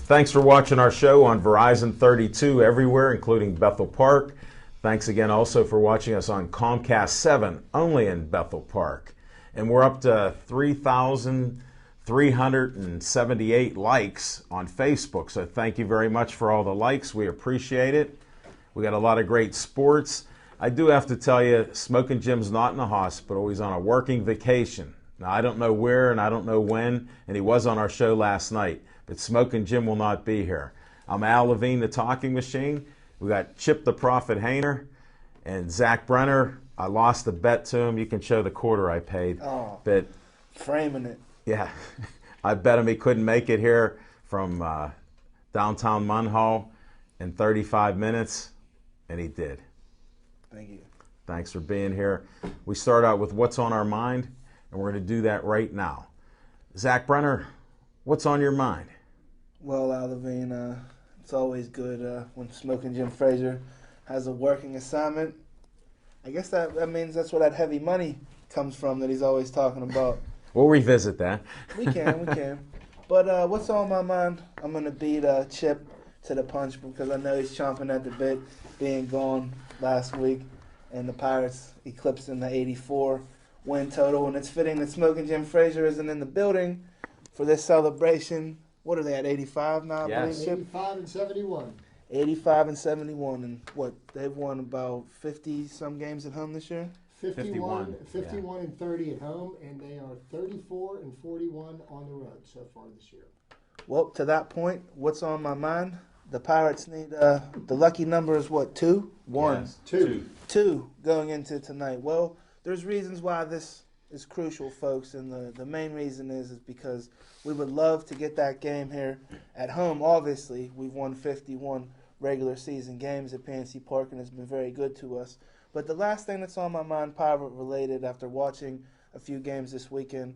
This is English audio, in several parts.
Thanks for watching our show on Verizon 32 everywhere, including Bethel Park. Thanks again also for watching us on Comcast 7, only in Bethel Park. And we're up to 3,378 likes on Facebook, so thank you very much for all the likes. We appreciate it. We got a lot of great sports. I do have to tell you, Smoking Jim's not in the hospital. He's on a working vacation. Now, I don't know where and I don't know when, and he was on our show last night, but Smoking Jim will not be here. I'm Al Levine, the Talking Machine. We got Chip the Prophet Hayner and Zach Brenner. I lost the bet to him. You can show the quarter I paid. Oh, but framing it. Yeah, I bet him he couldn't make it here from downtown Munhall in 35 minutes, and he did. Thank you. Thanks for being here. We start out with what's on our mind, and we're going to do that right now. Zach Brenner, what's on your mind? Well, Al Levine, it's always good when Smoking Jim Frazier has a working assignment. I guess that means that's where that heavy money comes from that he's always talking about. We'll revisit that. We can. But what's on my mind? I'm going to beat Chip to the punch because I know he's chomping at the bit, being gone last week, and the Pirates eclipsing the 84 win total. And it's fitting that Smoking Jim Frazier isn't in the building for this celebration. What are they at, 85 now? Yes. 85 and 71. 85 and 71, and what, they've won about 50-some games at home this year? 51 and 30 at home, and they are 34 and 41 on the road so far this year. Well, to that point, what's on my mind? The Pirates need, the lucky number is what, 2? 1. Yes. 2 going into tonight. Well, there's reasons why this is crucial, folks, and the main reason is because we would love to get that game here at home. Obviously, we've won 51 regular season games at PNC Park, and it's been very good to us. But the last thing that's on my mind, Pirate-related, after watching a few games this weekend,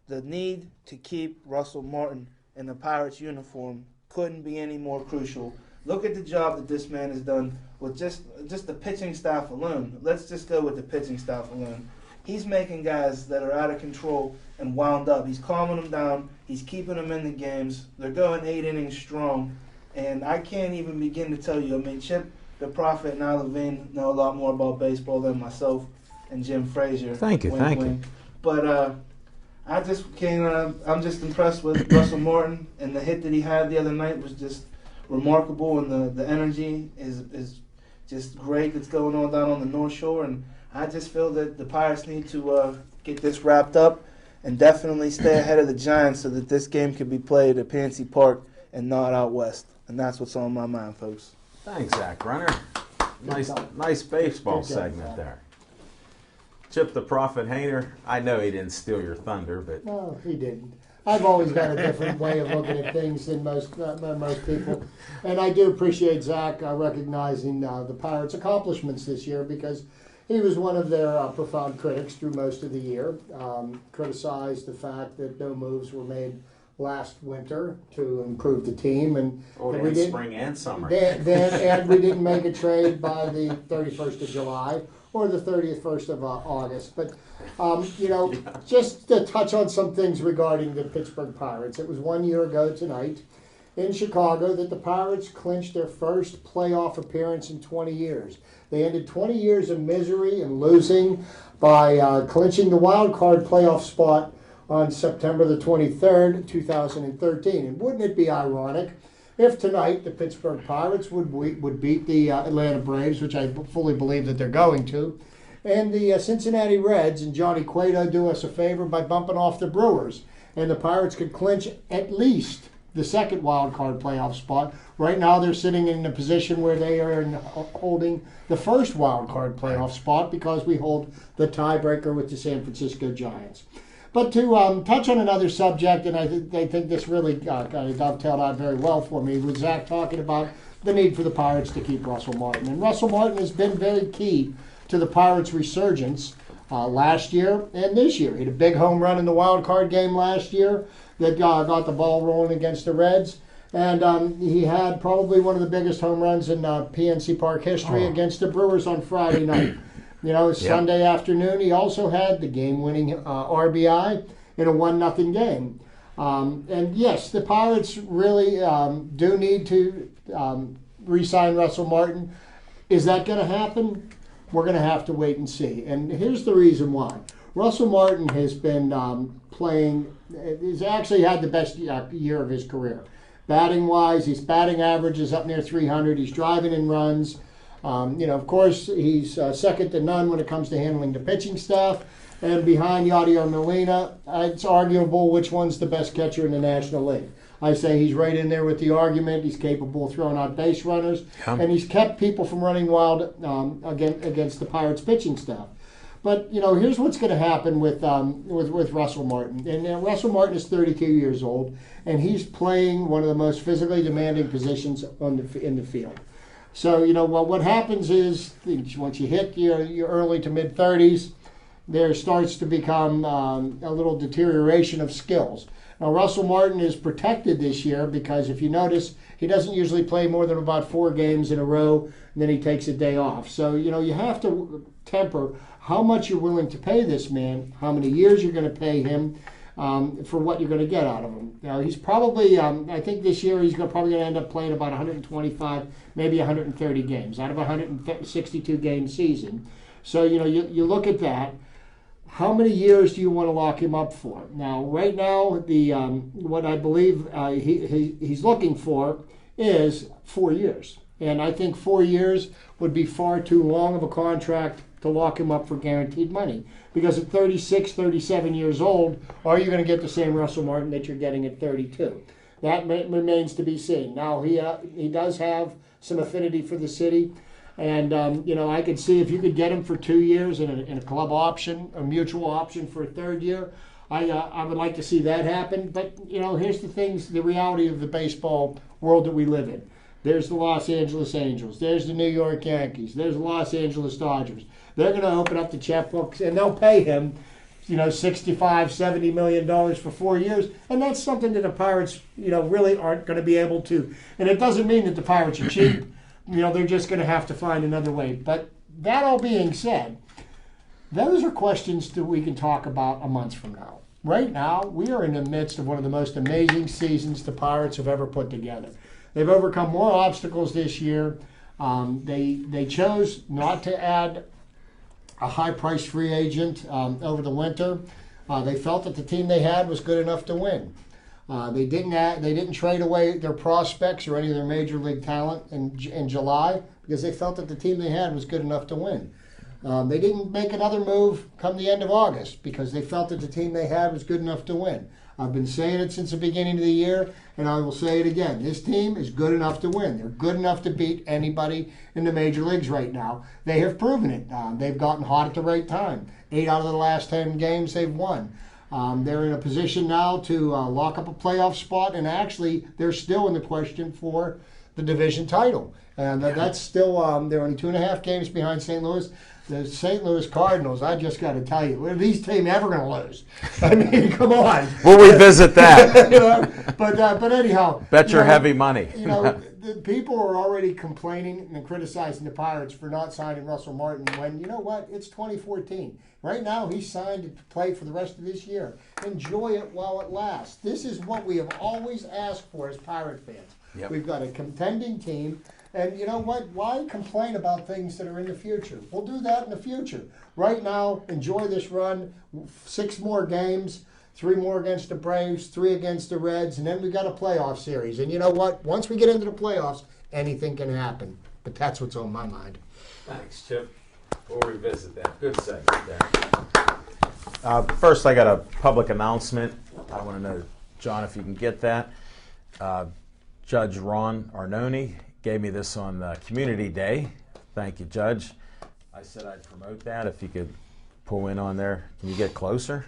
the need to keep Russell Martin in the Pirates uniform couldn't be any more crucial. Look at the job that this man has done with just the pitching staff alone. Let's just go with the pitching staff alone. He's making guys that are out of control and wound up. He's calming them down. He's keeping them in the games. They're going 8 innings strong. And I can't even begin to tell you. I mean, Chip the Prophet and Al Levine know a lot more about baseball than myself and Jim Frazier. Thank you, thank you. But I'm just impressed with Russell Martin, and the hit that he had the other night was just remarkable, and the energy is just great that's going on down on the North Shore. And I just feel that the Pirates need to get this wrapped up and definitely stay ahead of the Giants so that this game can be played at PNC Park and not out west. And that's what's on my mind, folks. Thanks, Zach Brenner. Nice baseball segment there. Chip the Prophet Hayner, I know he didn't steal your thunder, but... No, he didn't. I've always got a different way of looking at things than most people. And I do appreciate Zach recognizing the Pirates' accomplishments this year, because he was one of their profound critics through most of the year. Criticized the fact that no moves were made last winter to improve the team, and spring and summer. And we didn't make a trade by the 31st of July or the 31st of August. But just to touch on some things regarding the Pittsburgh Pirates. It was 1 year ago tonight in Chicago that the Pirates clinched their first playoff appearance in 20 years. They ended 20 years of misery and losing by clinching the wild card playoff spot on September the 23rd, 2013. And wouldn't it be ironic if tonight the Pittsburgh Pirates would beat the Atlanta Braves, which I fully believe that they're going to, and the Cincinnati Reds and Johnny Cueto do us a favor by bumping off the Brewers, and the Pirates could clinch at least the second wild card playoff spot. Right now they're sitting in a position where they are holding the first wild card playoff spot because we hold the tiebreaker with the San Francisco Giants. But to touch on another subject, and I think this really dovetailed out very well for me, was Zach talking about the need for the Pirates to keep Russell Martin. And Russell Martin has been very key to the Pirates' resurgence last year and this year. He had a big home run in the wild card game last year that got the ball rolling against the Reds. And he had probably one of the biggest home runs in PNC Park history against the Brewers on Friday night. Sunday afternoon, he also had the game-winning RBI in a 1-0 game. And yes, the Pirates really do need to re-sign Russell Martin. Is that going to happen? We're going to have to wait and see. And here's the reason why. Russell Martin has been playing, he's actually had the best year of his career. Batting wise, his batting average is up near 300. He's driving in runs. Of course, he's second to none when it comes to handling the pitching staff. And behind Yadier Molina, it's arguable which one's the best catcher in the National League. I say he's right in there with the argument. He's capable of throwing out base runners, and he's kept people from running wild against the Pirates' pitching staff. But here's what's going to happen with Russell Martin. And Russell Martin is 32 years old, and he's playing one of the most physically demanding positions in the field. So what happens is once you hit your early to mid 30s, there starts to become a little deterioration of skills. Now, Russell Martin is protected this year because if you notice, he doesn't usually play more than about 4 games in a row, and then he takes a day off. So, you have to temper how much you're willing to pay this man, how many years you're going to pay him for what you're going to get out of him. Now, he's probably, I think this year he's probably going to end up playing about 125, maybe 130 games out of a 162-game season. So, you look at that. How many years do you want to lock him up for? Now, right now, what I believe he's looking for is 4 years. And I think 4 years would be far too long of a contract to lock him up for guaranteed money. Because at 36, 37 years old, are you going to get the same Russell Martin that you're getting at 32? That remains to be seen. Now, he does have some affinity for the city. And, I could see if you could get him for 2 years in a club option, a mutual option for a 3rd year, I would like to see that happen. But, here's the reality of the baseball world that we live in. There's the Los Angeles Angels. There's the New York Yankees. There's the Los Angeles Dodgers. They're going to open up the checkbooks, and they'll pay him, $65, $70 million for 4 years. And that's something that the Pirates, really aren't going to be able to. And it doesn't mean that the Pirates are cheap. They're just going to have to find another way. But that all being said, those are questions that we can talk about a month from now. Right now, we are in the midst of one of the most amazing seasons the Pirates have ever put together. They've overcome more obstacles this year. They chose not to add a high-priced free agent over the winter. They felt that the team they had was good enough to win. They didn't trade away their prospects or any of their major league talent in July because they felt that the team they had was good enough to win. They didn't make another move come the end of August because they felt that the team they had was good enough to win. I've been saying it since the beginning of the year, and I will say it again. This team is good enough to win. They're good enough to beat anybody in the major leagues right now. They have proven it. They've gotten hot at the right time. 8 out of the last 10 games they've won. They're in a position now to lock up a playoff spot, and actually they're still in the question for the division title. And that's still, they're only 2.5 games behind St. Louis. The St. Louis Cardinals, I just got to tell you, are these teams ever going to lose? I mean, come on. We'll revisit that. But anyhow. Bet your heavy money. The people are already complaining and criticizing the Pirates for not signing Russell Martin when, you know what, it's 2014. Right now, he's signed to play for the rest of this year. Enjoy it while it lasts. This is what we have always asked for as Pirate fans. Yep. We've got a contending team. And you know what? Why complain about things that are in the future? We'll do that in the future. Right now, enjoy this run. 6 more games, 3 more against the Braves, 3 against the Reds, and then we got a playoff series. And you know what? Once we get into the playoffs, anything can happen. But that's what's on my mind. Thanks, Chip. We'll revisit that. Good segment there. First, I got a public announcement. I want to know, John, if you can get that. Judge Ron Arnone gave me this on Community Day. Thank you, Judge. I said I'd promote that. If you could pull in on there. Can you get closer?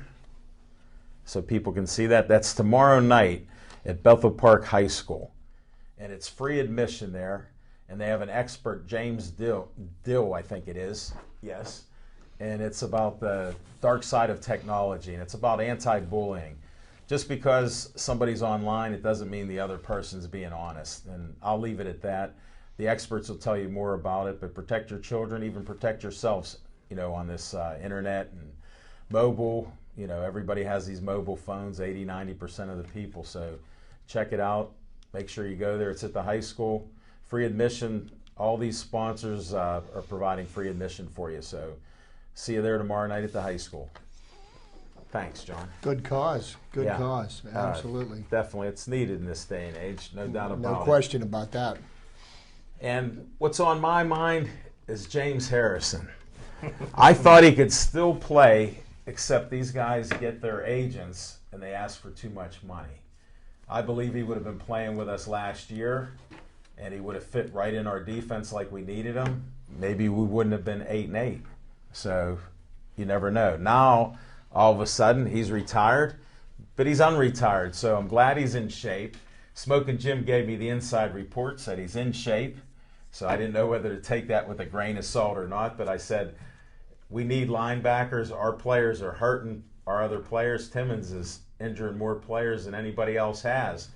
So people can see that. That's tomorrow night at Bethel Park High School. And it's free admission there. And they have an expert, James Dill, I think it is. Yes. And it's about the dark side of technology. And it's about anti-bullying. Just because somebody's online, it doesn't mean the other person's being honest. And I'll leave it at that. The experts will tell you more about it, but protect your children, even protect yourselves, on this internet and mobile. You know, everybody has these mobile phones, 80, 90% of the people. So check it out. Make sure you go there. It's at the high school. Free admission. All these sponsors are providing free admission for you. So see you there tomorrow night at the high school. Thanks, John. Good cause. Good cause. Absolutely. Definitely. It's needed in this day and age. No doubt about it. No question about that. And what's on my mind is James Harrison. I thought he could still play, except these guys get their agents and they ask for too much money. I believe he would have been playing with us last year, and he would have fit right in our defense like we needed him. Maybe we wouldn't have been 8-8. So you never know. Now, all of a sudden, he's retired, but he's unretired. So I'm glad he's in shape. Smoking Jim gave me the inside report, said he's in shape. So I didn't know whether to take that with a grain of salt or not, but I said, we need linebackers. Our players are hurting our other players. Timmons is injuring more players than anybody else has.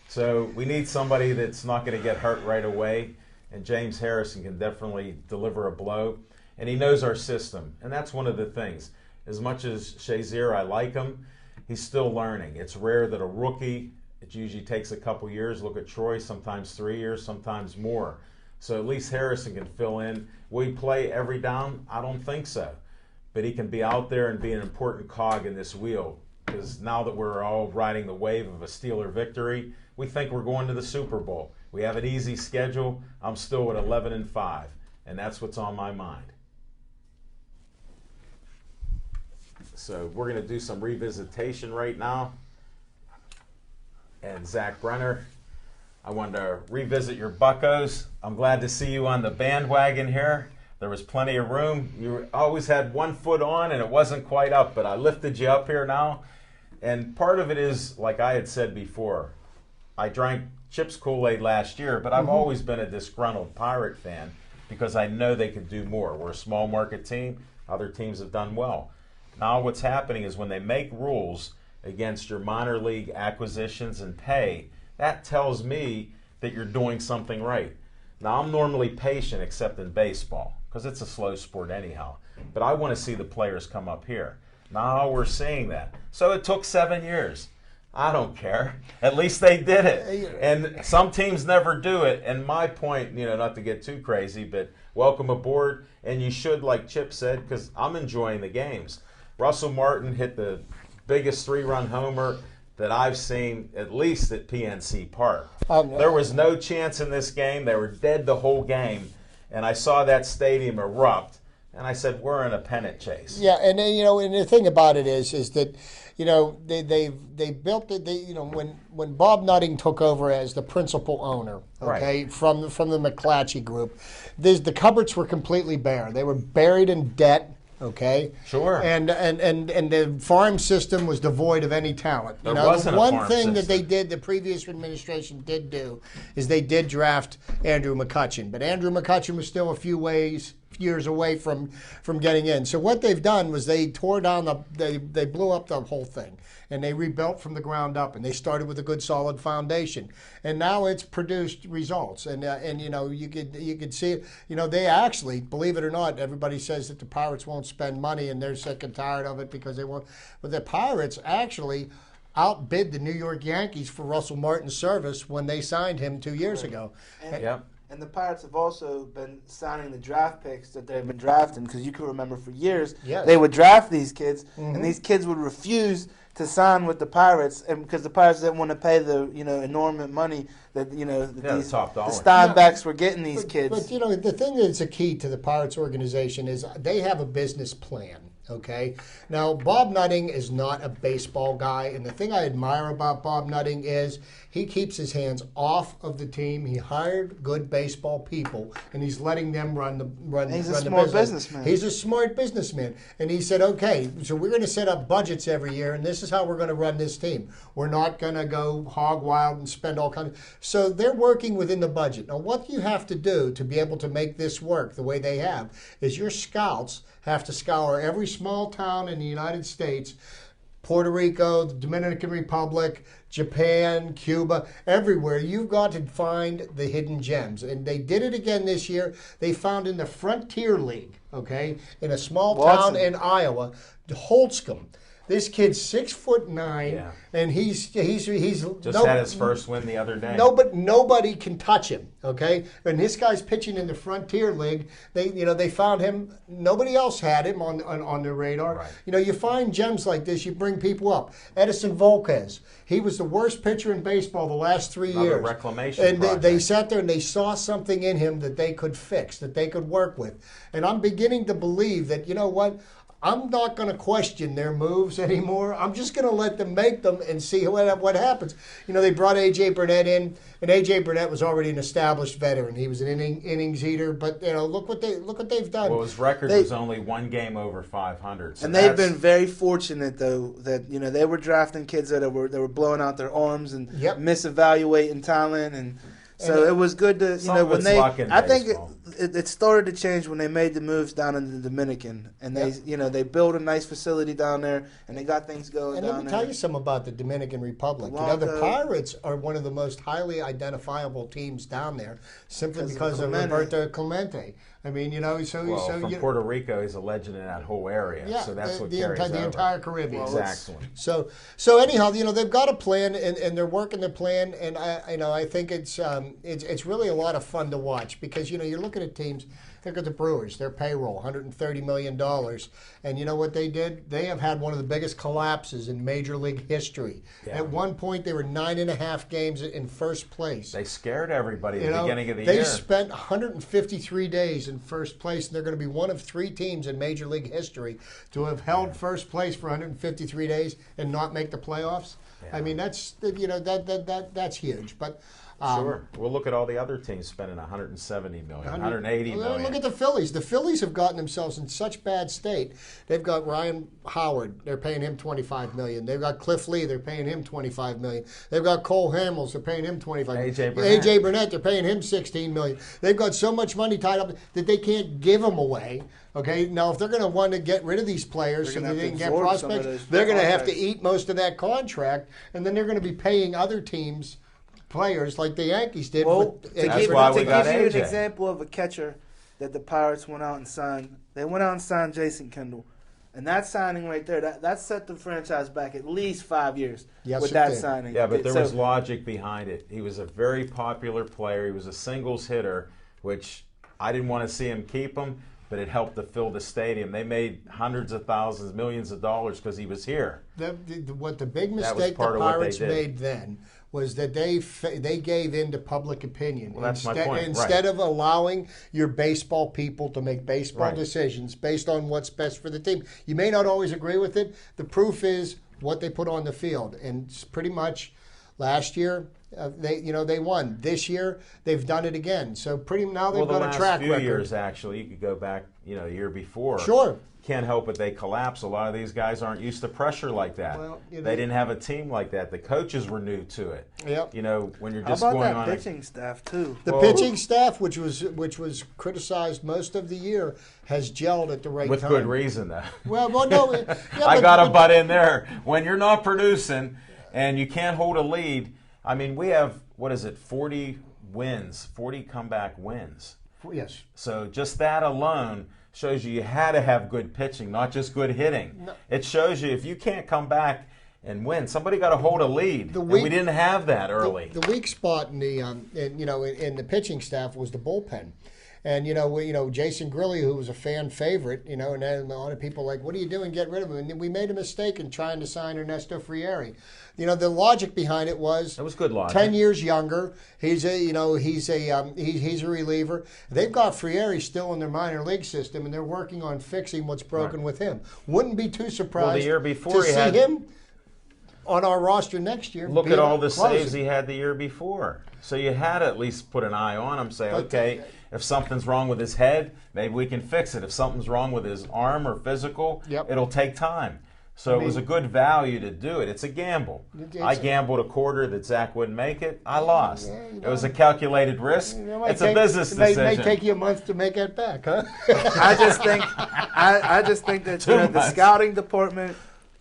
So we need somebody that's not going to get hurt right away, and James Harrison can definitely deliver a blow, and he knows our system, and that's one of the things. As much as Shazier, I like him, he's still learning. It's rare that a rookie, it usually takes a couple years. Look at Troy, sometimes 3 years, sometimes more. So at least Harrison can fill in. Will he play every down? I don't think so. But he can be out there and be an important cog in this wheel. Because now that we're all riding the wave of a Steeler victory, we think we're going to the Super Bowl. We have an easy schedule. I'm still at 11-5, and that's what's on my mind. So we're going to do some revisitation right now. And Zach Brenner, I wanted to revisit your Buccos. I'm glad to see you on the bandwagon here. There was plenty of room. You always had 1 foot on and it wasn't quite up, but I lifted you up here now. And part of it is, like I had said before, I drank Chip's Kool-Aid last year, but I've always been a disgruntled Pirate fan because I know they could do more. We're a small market team. Other teams have done well. Now what's happening is when they make rules against your minor league acquisitions and pay, that tells me that you're doing something right. Now, I'm normally patient except in baseball because it's a slow sport anyhow. But I want to see the players come up here. Now we're seeing that. So it took 7 years. I don't care. At least they did it. And some teams never do it. And my point, not to get too crazy, but welcome aboard. And you should, like Chip said, because I'm enjoying the games. Russell Martin hit the biggest 3-run homer that I've seen, at least at PNC Park. There was no chance in this game. They were dead the whole game. And I saw that stadium erupt. And I said, we're in a pennant chase. Yeah, and and the thing about it is that, they built it. When Bob Nutting took over as the principal owner, okay, right, from the McClatchy group, the cupboards were completely bare. They were buried in debt. Okay. Sure. And the farm system was devoid of any talent. There wasn't a farm one thing system that they did, the previous administration did do, is they did draft Andrew McCutchen. But Andrew McCutchen was still a few years away from getting in. So what they've done was they tore down they blew up the whole thing. And they rebuilt from the ground up, and they started with a good, solid foundation. And now it's produced results. And you could see it. They actually, believe it or not, everybody says that the Pirates won't spend money, and they're sick and tired of it because they won't. But the Pirates actually outbid the New York Yankees for Russell Martin's service when they signed him 2 years ago. And the Pirates have also been signing the draft picks that they've been drafting, because you can remember for years they would draft these kids, and these kids would refuse to sign with the Pirates, and because the Pirates didn't want to pay the enormous money that the Steinbecks were getting these kids. But the thing that's a key to the Pirates organization is they have a business plan. Okay. Now, Bob Nutting is not a baseball guy, and the thing I admire about Bob Nutting is he keeps his hands off of the team. He hired good baseball people, and he's letting them run the business. He's a smart businessman. He's a smart businessman, and he said, "Okay, so we're going to set up budgets every year, and this is how we're going to run this team. We're not going to go hog wild and spend all kinds of." So they're working within the budget. Now, what you have to do to be able to make this work the way they have is your scouts have to scour every small town in the United States, Puerto Rico, the Dominican Republic, Japan, Cuba, everywhere. You've got to find the hidden gems. And they did it again this year. They found in the Frontier League, okay, in a small town in Iowa, Holtzcomb. This kid's 6'9", Yeah. and he's Just had his first win the other day. Nobody can touch him. Okay, and this guy's pitching in the Frontier League. They found him. Nobody else had him on their radar. Right. You find gems like this. You bring people up. Edison Volquez. He was the worst pitcher in baseball the last 3 Another years. reclamation And project. they sat there and they saw something in him that they could fix, that they could work with. And I'm beginning to believe that, you know what? I'm not going to question their moves anymore. I'm just going to let them make them and see what happens. They brought A.J. Burnett in, and A.J. Burnett was already an established veteran. He was an innings eater, but look what they've done. Well, his record was only one game over 500. So and they've been very fortunate, though, that they were drafting kids that were blowing out their arms and misevaluating talent, and so it was good to when they. I think it started to change when they made the moves down in the Dominican, and they built a nice facility down there, and they got things going down there. And let me tell you something about the Dominican Republic. The Pirates are one of the most highly identifiable teams down there, simply because of Roberto Clemente. I mean, from Puerto Rico, he's a legend in that whole area. Yeah, so that's what the carries over. entire Caribbean. Exactly. So anyhow, they've got a plan, and they're working the plan, and I think it's really a lot of fun to watch, because you're looking at teams. Look at the Brewers, their payroll, $130 million. And you know what they did? They have had one of the biggest collapses in Major League history. Yeah. At one point, they were 9.5 games in first place. They scared everybody at the beginning of the year. They spent 153 days in first place, and they're going to be one of 3 teams in Major League history to have held first place for 153 days and not make the playoffs. Yeah. I mean, that's that's huge. But sure. We'll look at all the other teams spending $170 million, $180 million. Look at the Phillies. The Phillies have gotten themselves in such bad state. They've got Ryan Howard. They're paying him $25 million. They've got Cliff Lee. They're paying him $25 million. They've got Cole Hamels. They're paying him $25 million. A.J. Burnett. They're paying him $16 million. They've got so much money tied up that they can't give them away. Okay, now if they're going to want to get rid of these players so that they can get prospects, they're going to have to eat most of that contract, and then they're going to be paying other teams players like the Yankees did. To give you an example of a catcher that the Pirates went out and signed, they went out and signed Jason Kendall. And that signing right there, that set the franchise back at least 5 years with that signing. Yeah, but there was logic behind it. He was a very popular player. He was a singles hitter, which I didn't want to see him keep him, but it helped to fill the stadium. They made hundreds of thousands, millions of dollars because he was here. The big mistake the Pirates made then was that they gave in to public opinion. Well, that's my point. Instead of allowing your baseball people to make baseball decisions based on what's best for the team. You may not always agree with it. The proof is what they put on the field. And pretty much last year, they won. This year, they've done it again. So now they've got a track record. The last few years, actually, you could go back, a year before. Sure. Can't help it, they collapse. A lot of these guys aren't used to pressure like that. Well, they didn't have a team like that. The coaches were new to it. Yep. When you're just going on. How going about that pitching staff too? The pitching staff, which was criticized most of the year, has gelled at the right time. With good reason, though. Well, no. I got to butt in there. When you're not producing and you can't hold a lead, I mean, we have 40 wins, 40 comeback wins. Yes. So just that alone shows you had to have good pitching, not just good hitting. No. It shows you if you can't come back and win, somebody got to hold a lead. And we didn't have that early. The weak spot in the in the pitching staff was the bullpen. And Jason Grilli, who was a fan favorite, and a lot of people what are you doing? Get rid of him. And we made a mistake in trying to sign Ernesto Frieri. The logic behind it was good logic. 10 years younger. He's a reliever. They've got Frieri still in their minor league system, and they're working on fixing what's broken with him. Wouldn't be too surprised the year before to see him on our roster next year. Look at all the saves he had the year before. So you had to at least put an eye on him. Say, okay, if something's wrong with his head, maybe we can fix it. If something's wrong with his arm or physical, it'll take time. So it was a good value to do it. It's a gamble. I gambled a quarter that Zach wouldn't make it. I lost. It was a calculated risk. It's a business decision. It may take you a month to make it back, huh? I just think that the scouting department,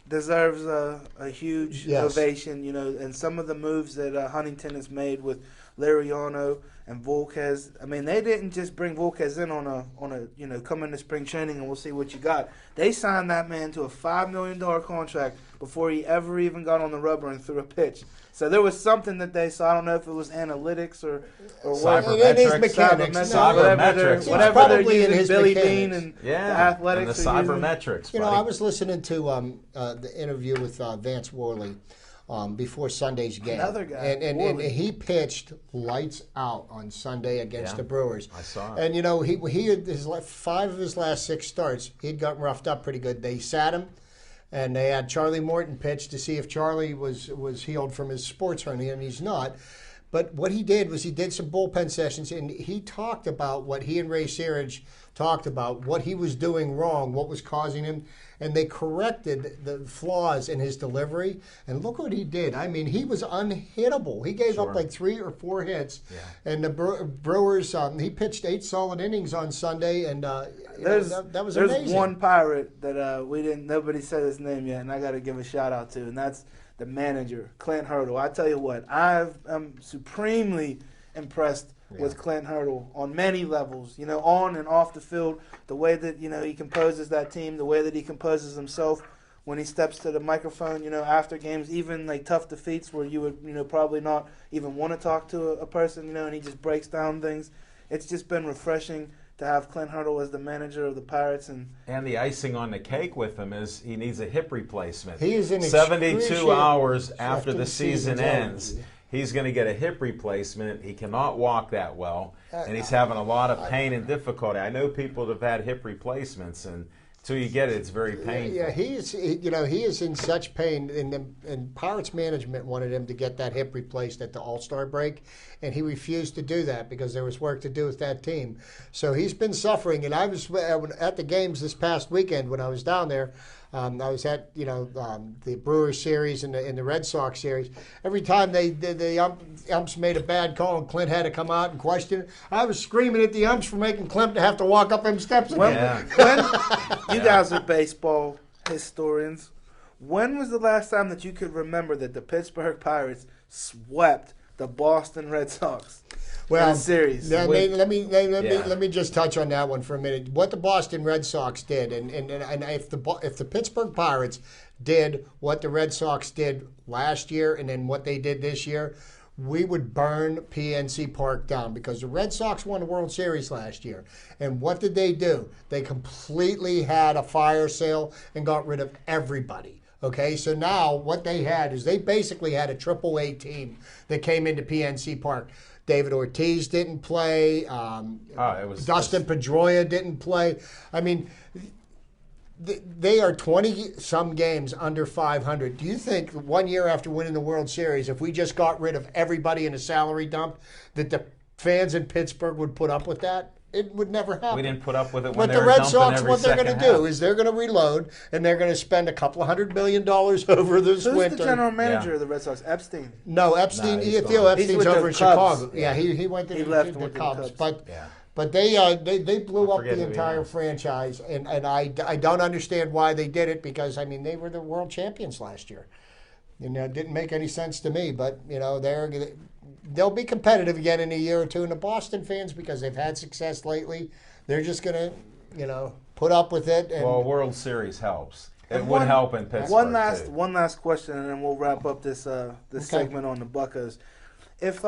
deserves a huge Yes. ovation, and some of the moves that Huntington has made with Liriano and Volquez. I mean, they didn't just bring Volquez in on a come into spring training and we'll see what you got. They signed that man to a $5 million contract before he ever even got on the rubber and threw a pitch. So there was something that they saw. I don't know if it was analytics or what. It is mechanics. Whatever they're in using, his Billy mechanics. Bean and the Yeah, athletics. and the cybermetrics. You know, buddy. I was listening to the interview with Vance Worley before Sunday's game. Another guy, and he pitched lights out on Sunday against the Brewers. I saw it. And you know, he had 5 of his last 6 starts, he'd gotten roughed up pretty good. They sat him, and they had Charlie Morton pitch to see if Charlie was healed from his sports hernia, and he's not. But what he did was he did some bullpen sessions, and he talked about what he and Ray Searage talked about, what he was doing wrong, what was causing him, and they corrected the flaws in his delivery. And look what he did. I mean, he was unhittable. He gave up like 3 or 4 hits. Yeah. And the Brewers, he pitched 8 solid innings on Sunday, and that was amazing. There's one Pirate that nobody said his name yet, and I got to give a shout out to, and that's the manager, Clint Hurdle. I tell you what, I'm supremely impressed with Clint Hurdle on many levels, on and off the field, the way that, he composes that team, the way that he composes himself when he steps to the microphone, after games, even like tough defeats where you would, probably not even want to talk to a person, and he just breaks down things. It's just been refreshing to have Clint Hurdle as the manager of the Pirates. And the icing on the cake with him is he needs a hip replacement. He is in 72 hours after the season ends. He's going to get a hip replacement. He cannot walk that well, and he's having a lot of pain and difficulty. I know people that have had hip replacements, and until you get it, it's very painful. Yeah, he is in such pain, and Pirates management wanted him to get that hip replaced at the All-Star break, and he refused to do that because there was work to do with that team. So he's been suffering, and I was at the games this past weekend when I was down there. I was at the Brewers series and the Red Sox series. Every time the umps made a bad call and Clint had to come out and question it, I was screaming at the umps for making Clint to have to walk up them steps again. You guys are baseball historians. When was the last time that you could remember that the Pittsburgh Pirates swept the Boston Red Sox? Well, series. Let me just touch on that one for a minute. What the Boston Red Sox did, and if the Pittsburgh Pirates did what the Red Sox did last year, and then what they did this year, we would burn PNC Park down because the Red Sox won the World Series last year. And what did they do? They completely had a fire sale and got rid of everybody. Okay, so now what they had is they basically had a AAA team that came into PNC Park. David Ortiz didn't play. Dustin Pedroia didn't play. I mean, they are 20-some games under 500. Do you think 1 year after winning the World Series, if we just got rid of everybody in a salary dump, that the fans in Pittsburgh would put up with that? It would never happen. We didn't put up with it when but they the were Red dumping Sox, every what they're going to do half. is they're going to reload, and they're going to spend a couple $100 million over this winter. Who's the general manager of the Red Sox? Epstein? No, Epstein. He's Theo Epstein's over in Chicago. Yeah, he went to the Cubs. But they blew up the entire franchise, and I don't understand why they did it because, I mean, they were the world champions last year. It didn't make any sense to me, but, they'll be competitive again in a year or two. And the Boston fans, because they've had success lately, they're just going to, put up with it. And World Series helps. It would help in Pittsburgh. One last question, and then we'll wrap up this segment on the Buccos. If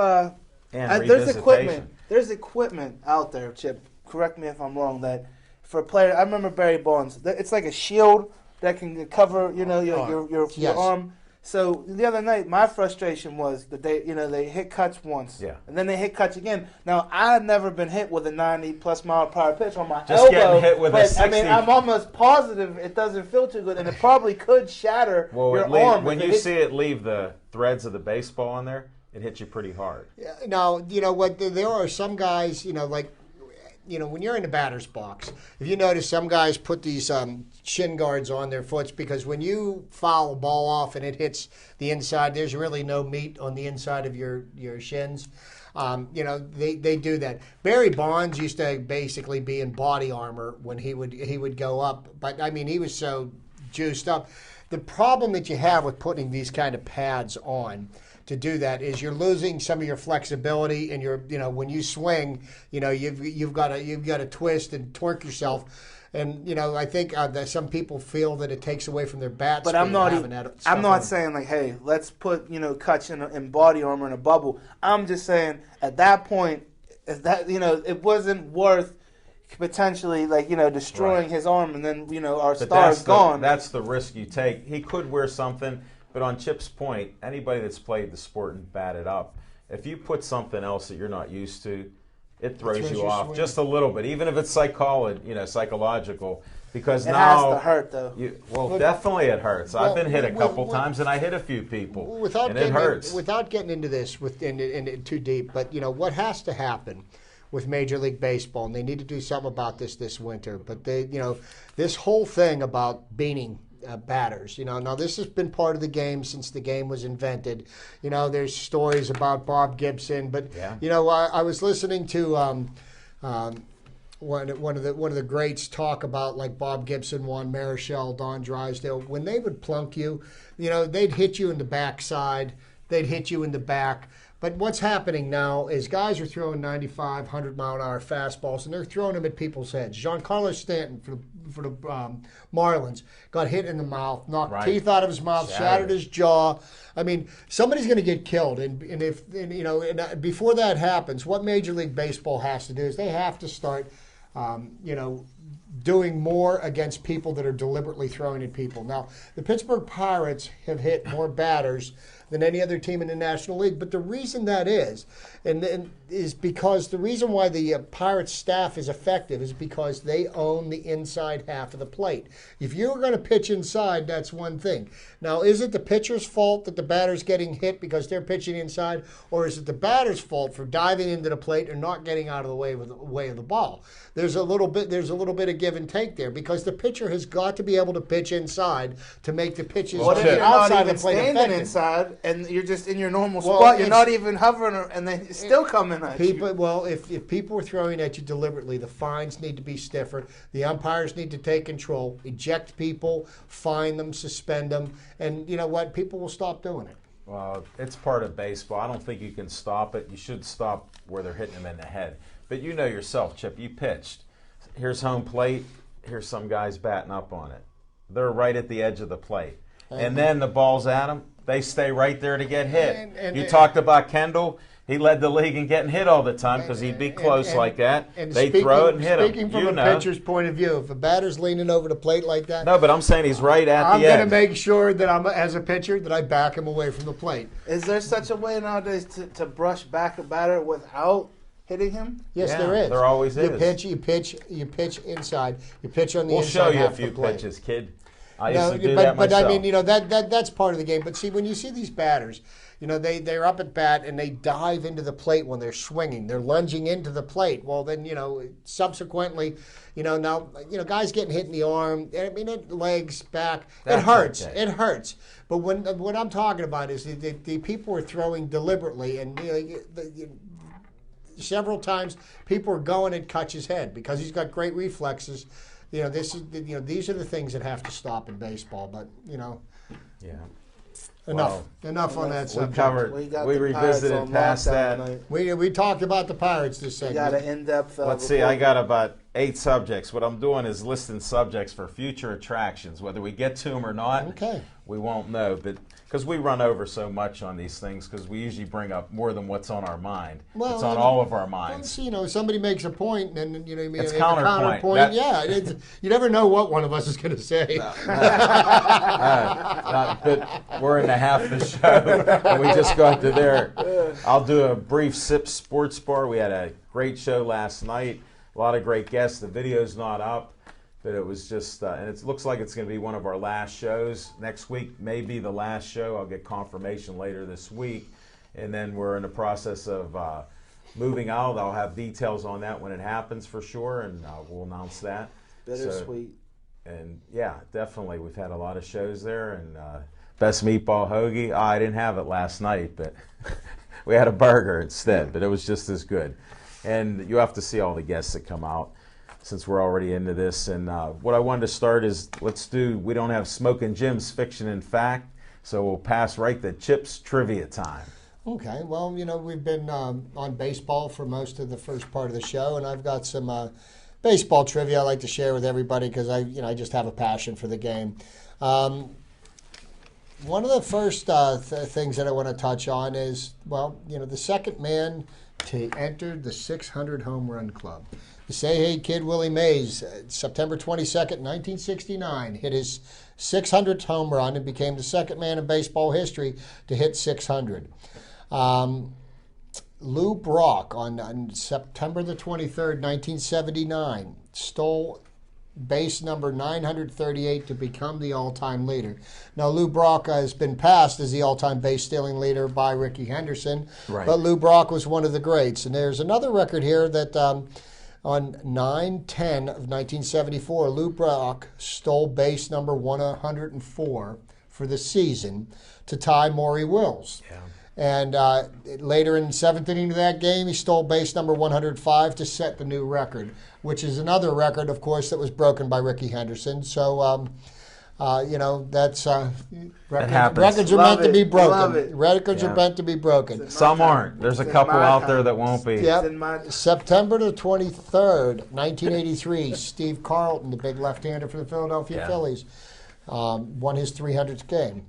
there's equipment out there, Chip. Correct me if I'm wrong. That for a player, I remember Barry Bonds. It's like a shield that can cover, your arm. So the other night, my frustration was that they hit Kutch once, and then they hit Kutch again. Now I've never been hit with a 90+ mile per hour pitch on my elbow. Getting hit with a 60. I mean, I'm almost positive it doesn't feel too good, and it probably could shatter your arm. When you see it leave the threads of the baseball on there, it hits you pretty hard. Now, what? There are some guys, when you're in the batter's box, if you notice, some guys put these shin guards on their foots because when you foul a ball off and it hits the inside, there's really no meat on the inside of your shins. They do that. Barry Bonds used to basically be in body armor when he would go up, but I mean he was so juiced up. the problem that you have with putting these kind of pads on to do that is you're losing some of your flexibility, and when you swing, you've got to twist and torque yourself. And I think that some people feel that it takes away from their bat speed. But I'm not saying like, hey, let's put Kutch in body armor in a bubble. I'm just saying at that point, it wasn't worth potentially destroying his arm, and then our star's gone. That's the risk you take. He could wear something, but on Chip's point, anybody that's played the sport and batted up, if you put something else that you're not used to, it throws you off swing just a little bit, even if it's psychological. Because it now has to hurt, though. Definitely it hurts. I've been hit a couple times, and I hit a few people, and it hurts. Without getting into this too deep, but what has to happen with Major League Baseball, and they need to do something about this winter. But this whole thing about beaning batters. Now this has been part of the game since the game was invented. There's stories about Bob Gibson, but I was listening to one of the greats talk about like Bob Gibson, Juan Marichal, Don Drysdale. When they would plunk you, they'd hit you in the backside, they'd hit you in the back. But what's happening now is guys are throwing 95, 100-mile-an-hour fastballs, and they're throwing them at people's heads. Giancarlo Stanton for the Marlins got hit in the mouth, knocked teeth out of his mouth, shattered his jaw. I mean, somebody's going to get killed. And before that happens, what Major League Baseball has to do is they have to start, doing more against people that are deliberately throwing at people. Now, the Pittsburgh Pirates have hit more batters than any other team in the National League. But the reason that is because the reason why the Pirates staff is effective is because they own the inside half of the plate. If you're going to pitch inside, that's one thing. Now, is it the pitcher's fault that the batter's getting hit because they're pitching inside, or is it the batter's fault for diving into the plate and not getting out of the way of the ball? There's a little bit of give and take there because the pitcher has got to be able to pitch inside to make the pitches outside the plate effective. Inside and you're just in your normal spot, you're not even hovering, and they still coming at you. Well, if people are throwing at you deliberately, the fines need to be stiffer. The umpires need to take control, eject people, fine them, suspend them, and you know what? People will stop doing it. Well, it's part of baseball. I don't think you can stop it. You should stop where they're hitting them in the head. But you know yourself, Chip, you pitched. Here's home plate. Here's some guys batting up on it. They're right at the edge of the plate. And then the ball's at them. They stay right there to get hit. You talked about Kendall. He led the league in getting hit all the time because he'd be close like that. They throw it and hit him. Speaking from a pitcher's point of view, if a batter's leaning over the plate like that. No, but I'm saying he's right at the edge. I'm going to make sure that as a pitcher, that I back him away from the plate. Is there such a way nowadays to brush back a batter without hitting him? Yes, there is. There always is. You pitch inside. You pitch on the inside. We'll show you a few pitches, kid. I used to do that myself. But I mean, that's part of the game. But see, when you see these batters, they're up at bat and they dive into the plate when they're swinging. They're lunging into the plate. Well, then subsequently, now guys getting hit in the arm. I mean, legs, back. It hurts. Okay. It hurts. But what I'm talking about is the people are throwing deliberately, and several times people are going at Kutch's head because he's got great reflexes. These are the things that have to stop in baseball. But yeah. Enough on that subject. We revisited past that. We talked about the Pirates this segment. We got an in-depth. Let's see. I got about 8 subjects. What I'm doing is listing subjects for future attractions. Whether we get to them or not, we won't know. But because we run over so much on these things, because we usually bring up more than what's on our mind. Well, it's on all of our minds. Somebody makes a point, and it's counterpoint. You never know what one of us is going to say. But we're in the half of the show, and we just got to there. I'll do a brief Sip Sports Bar. We had a great show last night. A lot of great guests. The video's not up, but it was just, and it looks like it's going to be one of our last shows. Next week may be the last show. I'll get confirmation later this week. And then we're in the process of moving out. I'll have details on that when it happens for sure, and we'll announce that. Bittersweet. And yeah, definitely. We've had a lot of shows there, and best meatball hoagie. I didn't have it last night, but we had a burger instead, but it was just as good. And you have to see all the guests that come out. since we're already into this. And what I wanted to start is, we don't have Smoking Jim's Fiction and Fact, so we'll pass right to Chip's Trivia time. Okay, well, we've been on baseball for most of the first part of the show, and I've got some baseball trivia I like to share with everybody because I just have a passion for the game. One of the first things that I want to touch on is, the second man to enter the 600 home run club. The Say-Hey Kid Willie Mays, September 22nd, 1969, hit his 600th home run and became the second man in baseball history to hit 600. Lou Brock on September the 23rd, 1979, stole base number 938 to become the all-time leader. Now, Lou Brock has been passed as the all-time base-stealing leader by Rickey Henderson, right. But Lou Brock was one of the greats. And there's another record here that on 9/10 of 1974, Lou Brock stole base number 104 for the season to tie Maury Wills. Yeah. And later in the seventh inning of that game, he stole base number 105 to set the new record, which is another record, of course, that was broken by Rickey Henderson. So, that's records are meant to be broken. Records are meant to be broken. Some aren't. There's a couple out there that won't be. Yep. September the 23rd, 1983, Steve Carlton, the big left-hander for the Philadelphia Phillies, won his 300th game.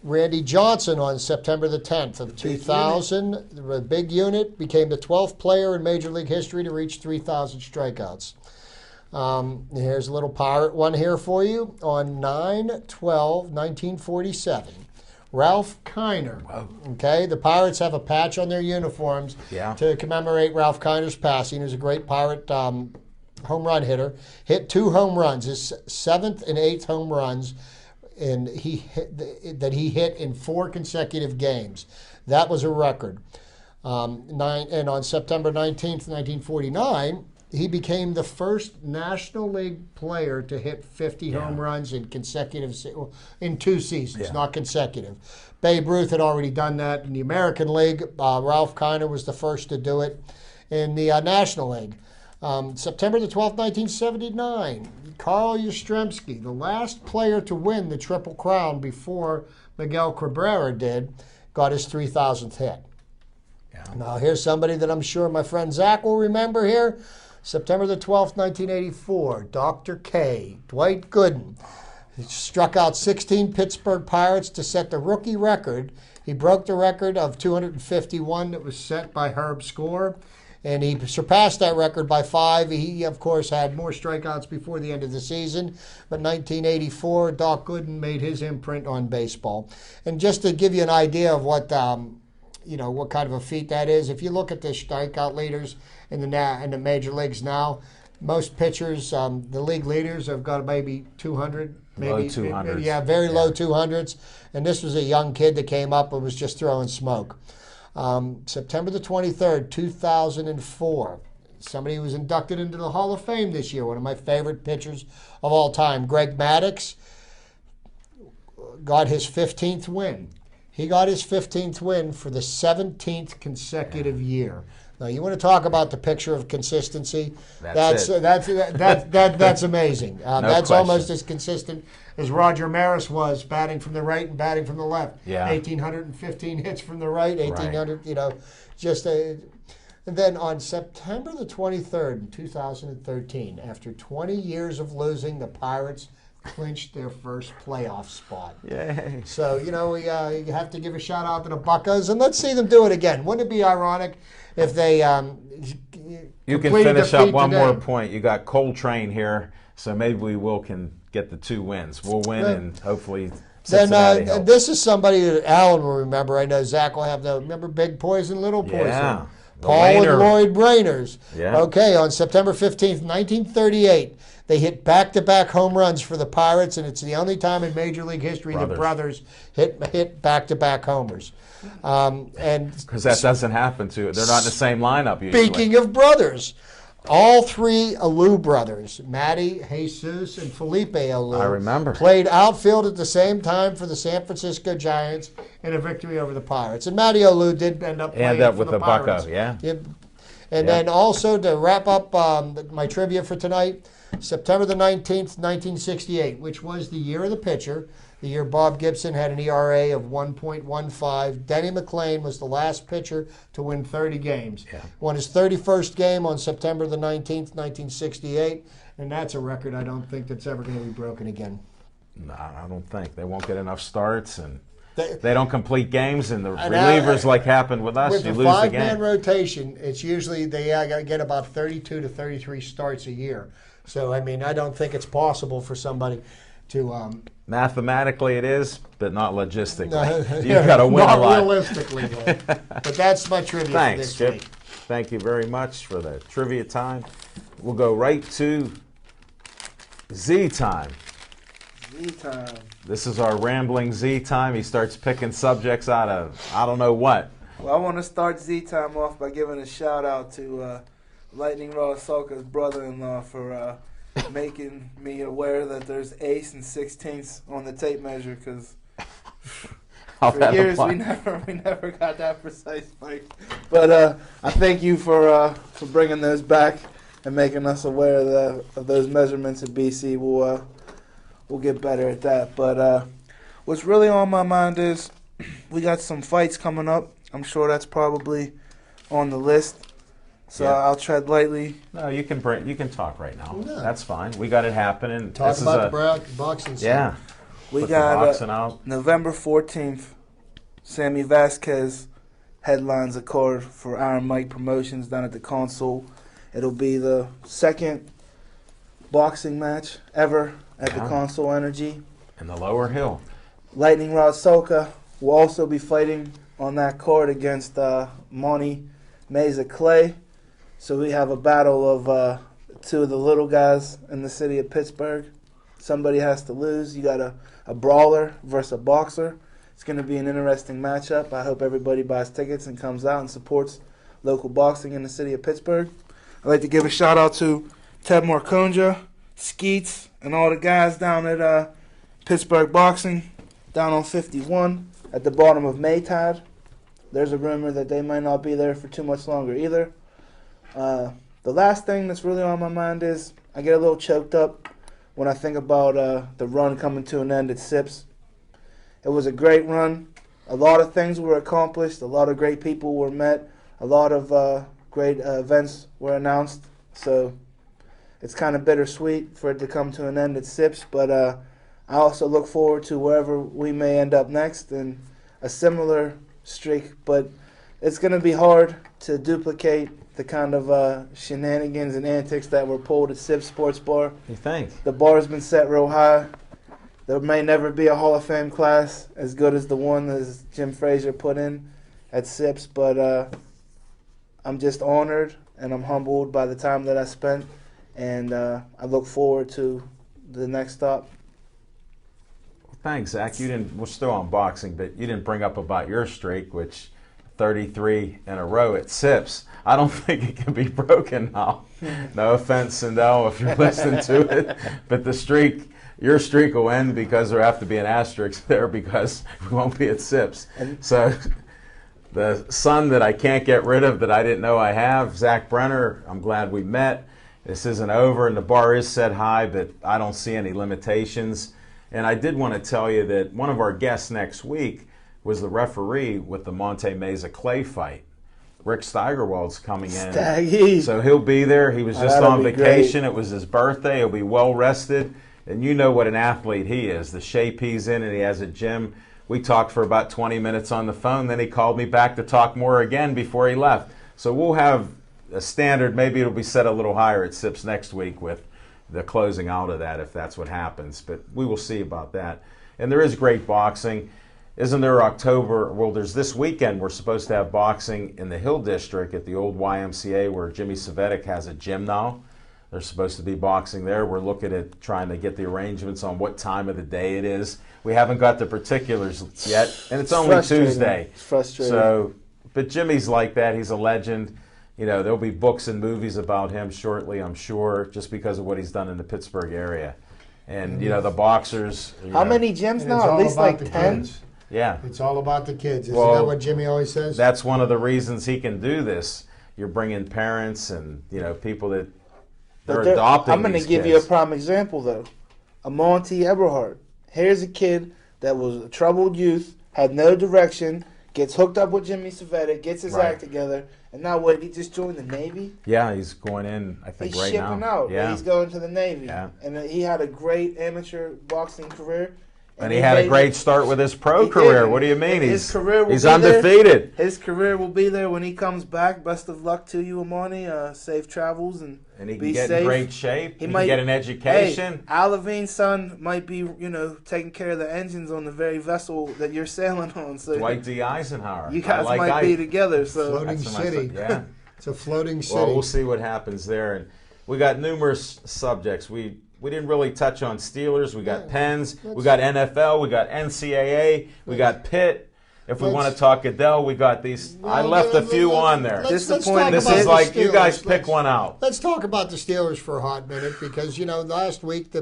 Randy Johnson on September the 10th of 2000, the big unit, became the 12th player in Major League history to reach 3,000 strikeouts. Here's a little pirate one here for you. On 9/12/1947, Ralph Kiner. Whoa. Okay, the Pirates have a patch on their uniforms to commemorate Ralph Kiner's passing. He was a great Pirate home run hitter. Hit 2 home runs, his 7th and 8th home runs. And he hit in 4 consecutive games. That was a record. And on September 19th, 1949, he became the first National League player to hit 50 home runs in 2 seasons, not consecutive. Babe Ruth had already done that in the American League. Ralph Kiner was the first to do it in the National League. September the 12th, 1979, Carl Yastrzemski, the last player to win the Triple Crown before Miguel Cabrera did, got his 3,000th hit. Yeah. Now, here's somebody that I'm sure my friend Zach will remember here. September the 12th, 1984, Dr. K, Dwight Gooden, he struck out 16 Pittsburgh Pirates to set the rookie record. He broke the record of 251 that was set by Herb Score. And he surpassed that record by 5. He, of course, had more strikeouts before the end of the season. But 1984, Doc Gooden made his imprint on baseball. And just to give you an idea of what kind of a feat that is, if you look at the strikeout leaders in the major leagues now, most pitchers, the league leaders, have got maybe 200. Maybe, low 200s. Very low 200s. And this was a young kid that came up and was just throwing smoke. September the 23rd, 2004. Somebody who was inducted into the Hall of Fame this year, one of my favorite pitchers of all time, Greg Maddox, got his 15th win. He got his 15th win for the 17th consecutive year. Now, you want to talk about the picture of consistency? That's amazing. That's almost as consistent as Roger Maris was, batting from the right and batting from the left. Yeah. 1,815 hits from the right, 1,800, And then on September the 23rd, in 2013, after 20 years of losing, the Pirates clinched their first playoff spot. Yay. So, you have to give a shout out to the Buccos, and let's see them do it again. Wouldn't it be ironic if they You can finish up one more point. You got Coltrane here, so maybe we can get the 2 wins. We'll win, and hopefully Cincinnati helps. This is somebody that Alan will remember. I know Zach will have remember Big Poison, Little Poison. Yeah. Paul and Lloyd Brainers. Yeah. Okay, on September 15th, 1938, they hit back-to-back home runs for the Pirates, and it's the only time in Major League history the brothers hit back-to-back homers. Because that doesn't happen they're not in the same lineup usually. Speaking of brothers, all 3 Alou brothers, Matty, Jesus, and Felipe Alou, I remember, played outfield at the same time for the San Francisco Giants in a victory over the Pirates. And Matty Alou did end up playing for with the Pirates. Bucco, yeah. And then also to wrap up my trivia for tonight, September the 19th, 1968, which was the year of the pitcher, the year Bob Gibson had an ERA of 1.15. Denny Mclean was the last pitcher to win 30 games. Yeah. Won his 31st game on September the 19th, 1968, and that's a record I don't think that's ever going to be broken again. No, I don't think. They won't get enough starts, and they don't complete games, and the relievers, like happened with us, you lose the game. With the 5-man rotation, it's usually they get about 32 to 33 starts a year. So, I mean, I don't think it's possible for somebody to... Mathematically it is, but not logistically. No, You've got to win a lot. Not realistically, though. But that's my trivia Thanks, for this Chip. week. Thank you very much for the trivia time. We'll go right to Z time. Z time. This is our rambling Z time. He starts picking subjects out of I don't know what. Well, I want to start Z time off by giving a shout out to Lightning Rod Sulka's brother-in-law for making me aware that there's eighths and sixteenths on the tape measure, because for years we never got that precise, Mike. But I thank you for bringing those back and making us aware of those measurements at BC. We'll get better at that. But what's really on my mind is we got some fights coming up. I'm sure that's probably on the list. So Yeah. I'll tread lightly. No, you can talk right now. Yeah. That's fine. We got it happening. Talk This about is the boxing scene. yeah. We Put the got boxing out. November 14th, Sammy Vasquez headlines a card for Iron Mike Promotions down at the console. It'll be the second boxing match ever at the Console Energy. In the lower hill. Lightning Rod Sulka will also be fighting on that card against Monty Meza Clay. So we have a battle of two of the little guys in the city of Pittsburgh. Somebody has to lose. You got a brawler versus a boxer. It's going to be an interesting matchup. I hope everybody buys tickets and comes out and supports local boxing in the city of Pittsburgh. I'd like to give a shout out to Ted Marconja, Skeets, and all the guys down at Pittsburgh Boxing, down on 51 at the bottom of Maytide. There's a rumor that they might not be there for too much longer either. The last thing that's really on my mind is I get a little choked up when I think about the run coming to an end at Zips. It was a great run. A lot of things were accomplished. A lot of great people were met. A lot of great events were announced. So it's kind of bittersweet for it to come to an end at Zips. But I also look forward to wherever we may end up next in a similar streak. But it's going to be hard to duplicate the kind of shenanigans and antics that were pulled at Zips Sports Bar. You think? The bar's been set real high. There may never be a Hall of Fame class as good as the one that Jim Frazier put in at Zips, but I'm just honored and I'm humbled by the time that I spent, and I look forward to the next stop. Thanks, Zach. We're still on boxing, but you didn't bring up about your streak, which 33 in a row at Zips. I don't think it can be broken now. No offense, Sindel, if you're listening to it, but your streak will end because there have to be an asterisk there because we won't be at Zips. So the son that I can't get rid of that I didn't know I have, Zach Brenner, I'm glad we met. This isn't over, and the bar is set high, but I don't see any limitations. And I did want to tell you that one of our guests next week was the referee with the Monte Meza Clay fight. Rick Steigerwald's coming in. Staggy. So he'll be there. He was just on vacation. It was his birthday. He'll be well rested. And you know what an athlete he is. The shape he's in, and he has a gym. We talked for about 20 minutes on the phone. Then he called me back to talk more again before he left. So we'll have a standard. Maybe it'll be set a little higher at Zips next week with the closing out of that if that's what happens. But we will see about that. And there is great boxing. Isn't there October? Well, there's this weekend we're supposed to have boxing in the Hill District at the old YMCA where Jimmy Savetic has a gym now. There's supposed to be boxing there. We're looking at trying to get the arrangements on what time of the day it is. We haven't got the particulars yet, and it's only Tuesday. It's frustrating. So, but Jimmy's like that. He's a legend. You know, there'll be books and movies about him shortly, I'm sure, just because of what he's done in the Pittsburgh area. And, you know, the boxers. How many gyms now? At least like 10? Yeah. It's all about the kids. Isn't Well, that what Jimmy always says? That's one of the reasons he can do this. you're bringing parents and people that But they're adopting. I'm going to give you a prime example, though. Amonte Eberhardt. Here's a kid that was a troubled youth, had no direction, gets hooked up with Jimmy Cvetic, gets his act together, and now what? He just joined the Navy? Yeah, he's going in, I think, he's right now. He's shipping out. Yeah. He's going to the Navy. Yeah. And he had a great amateur boxing career. And he had a great start with his pro career. What do you mean? His career will he's be undefeated. There. His career will be there when he comes back. Best of luck to you, Amani. Safe travels and he can be get safe. in great shape. He might get an education. Hey, Al Levine's son might be, taking care of the engines on the very vessel that you're sailing on. So Dwight D. Eisenhower. You guys might be together. So floating city. Yeah, it's a floating city. Well, we'll see what happens there. And we got numerous subjects. We didn't really touch on Steelers. We got Pens. We got NFL. We got NCAA. We got Pitt. If we want to talk Adele, we got these. I left a few on there. This is like you guys pick one out. Let's talk about the Steelers for a hot minute because, last week the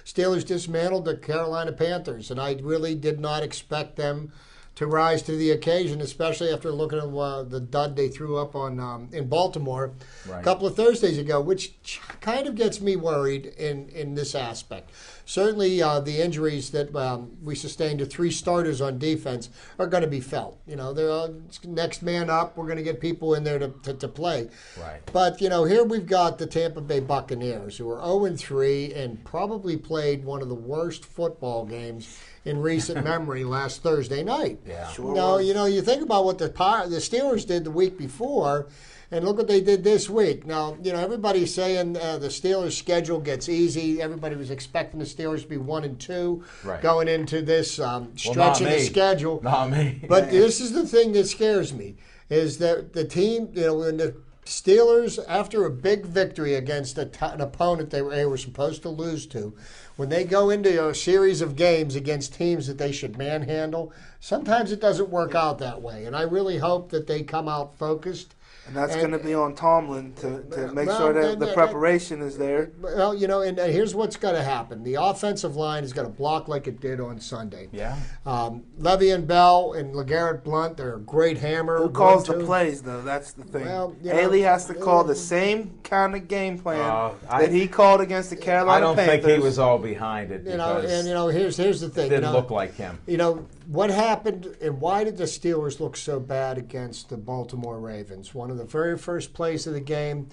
Steelers dismantled the Carolina Panthers, and I really did not expect them to rise to the occasion, especially after looking at the dud they threw up on in Baltimore a couple of Thursdays ago, which kind of gets me worried in this aspect. Certainly, the injuries that we sustained to 3 starters on defense are going to be felt. They're next man up. We're going to get people in there to play. Right. But, here we've got the Tampa Bay Buccaneers, who are 0-3 and probably played one of the worst football games in recent memory last Thursday night. Yeah. Sure. You think about what the Steelers did the week before, and look what they did this week. Now, everybody's saying the Steelers' schedule gets easy. Everybody was expecting the Steelers to be 1-2 going into this stretch of the schedule. Not me. But this is the thing that scares me, is that the team, when the Steelers, after a big victory against an opponent they were supposed to lose to, when they go into a series of games against teams that they should manhandle, sometimes it doesn't work out that way. And I really hope that they come out focused. And that's going to be on Tomlin to make sure that the preparation is there. Well, and here's what's going to happen. The offensive line is going to block like it did on Sunday. Yeah. Le'Veon Bell and LeGarrette Blount, they're a great hammer. Who calls the plays, though? That's the thing. Well, Haley has to call the same kind of game plan that he called against the Carolina Panthers. I don't think he was all behind it. Here's the thing. It didn't look like him. What happened and why did the Steelers look so bad against the Baltimore Ravens? One of the very first plays of the game,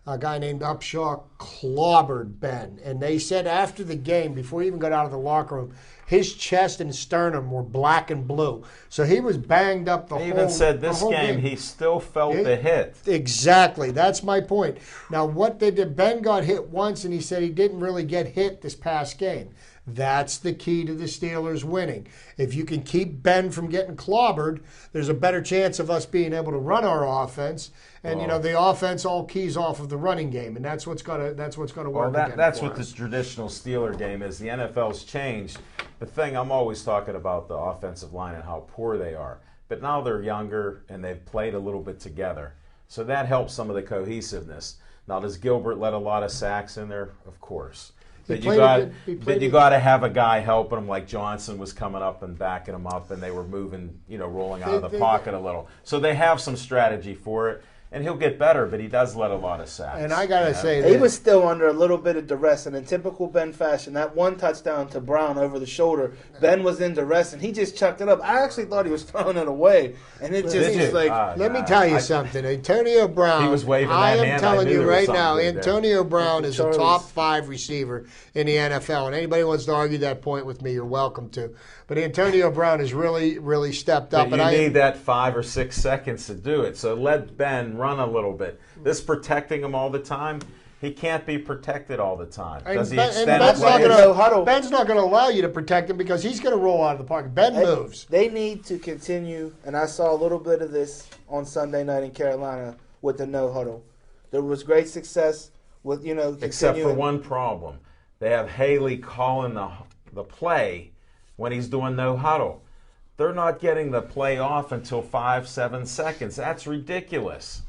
a guy named Upshaw clobbered Ben. And they said after the game, before he even got out of the locker room, his chest and sternum were black and blue. So he was banged up the whole game. He even said this game he still felt the hit. Exactly. That's my point. Now, what they did, Ben got hit once, and he said he didn't really get hit this past game. That's the key to the Steelers winning. If you can keep Ben from getting clobbered, there's a better chance of us being able to run our offense. And the offense all keys off of the running game, and that's what's gonna work. That's what the traditional Steeler game is. The NFL's changed. The thing I'm always talking about the offensive line and how poor they are. But now they're younger and they've played a little bit together, so that helps some of the cohesiveness. Now, does Gilbert let a lot of sacks in there? Of course. But you got to have a guy helping him, like Johnson was coming up and backing him up, and they were moving, rolling out of the pocket a little. So they have some strategy for it, and he'll get better. But he does let a lot of sacks. And I gotta say, he was still under a little bit of duress, and in typical Ben fashion, that one touchdown to Brown over the shoulder, Ben was in duress, and he just chucked it up. I actually thought he was throwing it away, and it just was like. Let me tell you something, Antonio Brown. He was waving that I am hand. telling you right now, Antonio Brown is a top 5 receiver in the NFL, and anybody wants to argue that point with me, you're welcome to. But Antonio Brown has really, really stepped up. But you need that 5 or 6 seconds to do it. So let Ben run a little bit. This protecting him all the time, he can't be protected all the time. Does he extend Ben's not huddle? going to allow you to protect him because he's going to roll out of the pocket. Ben moves. They need to continue, and I saw a little bit of this on Sunday night in Carolina with the no huddle. There was great success with except for one problem. They have Haley calling the play when he's doing no huddle. They're not getting the play off until 5-7 seconds. That's ridiculous.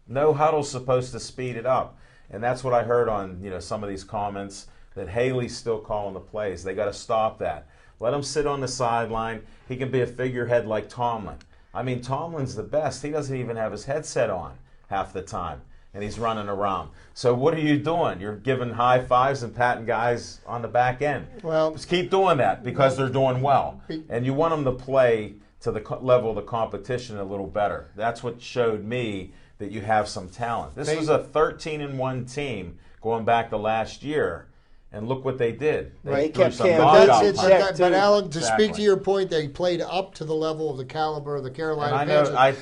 No huddle's supposed to speed it up. And that's what I heard on some of these comments, that Haley's still calling the plays. They got to stop that. Let him sit on the sideline. He can be a figurehead like Tomlin. I mean, Tomlin's the best. He doesn't even have his headset on. half the time, and he's running around. So what are you doing? You're giving high fives and patting guys on the back end. Well, just keep doing that because they're doing well, and you want them to play to the level of the competition a little better. That's what showed me that you have some talent. This was a 13-1 team going back to last year, and look what they did. They threw some knockout punches. But Alan, to speak to your point, they played up to the level of the caliber of the Carolina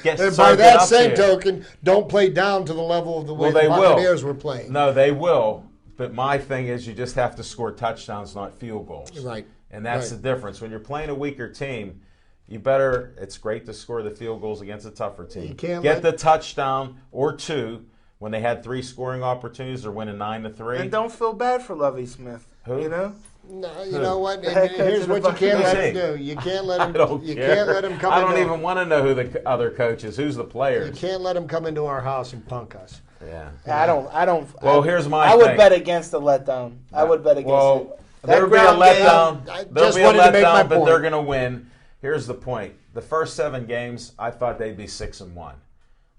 Panthers. And by that same token, don't play down to the level of the way the Buccaneers were playing. No, they will. But my thing is you just have to score touchdowns, not field goals. Right. And that's the difference. When you're playing a weaker team, it's great to score the field goals against a tougher team. Get the touchdown or two. When they had 3 scoring opportunities, they're winning 9-3. And don't feel bad for Lovie Smith. Who? You know? No, you know what? Here's what you can't let him do. You can't let him. You can't let him come. I don't even want to know who the other coach is. Who's the players? You can't let him come into our house and punk us. Yeah. I don't. Well, here's my. I would bet against the letdown. I would bet against it. There'll be a letdown. There'll be a letdown, but they're going to win. Here's the point: the first 7 games, I thought they'd be 6-1.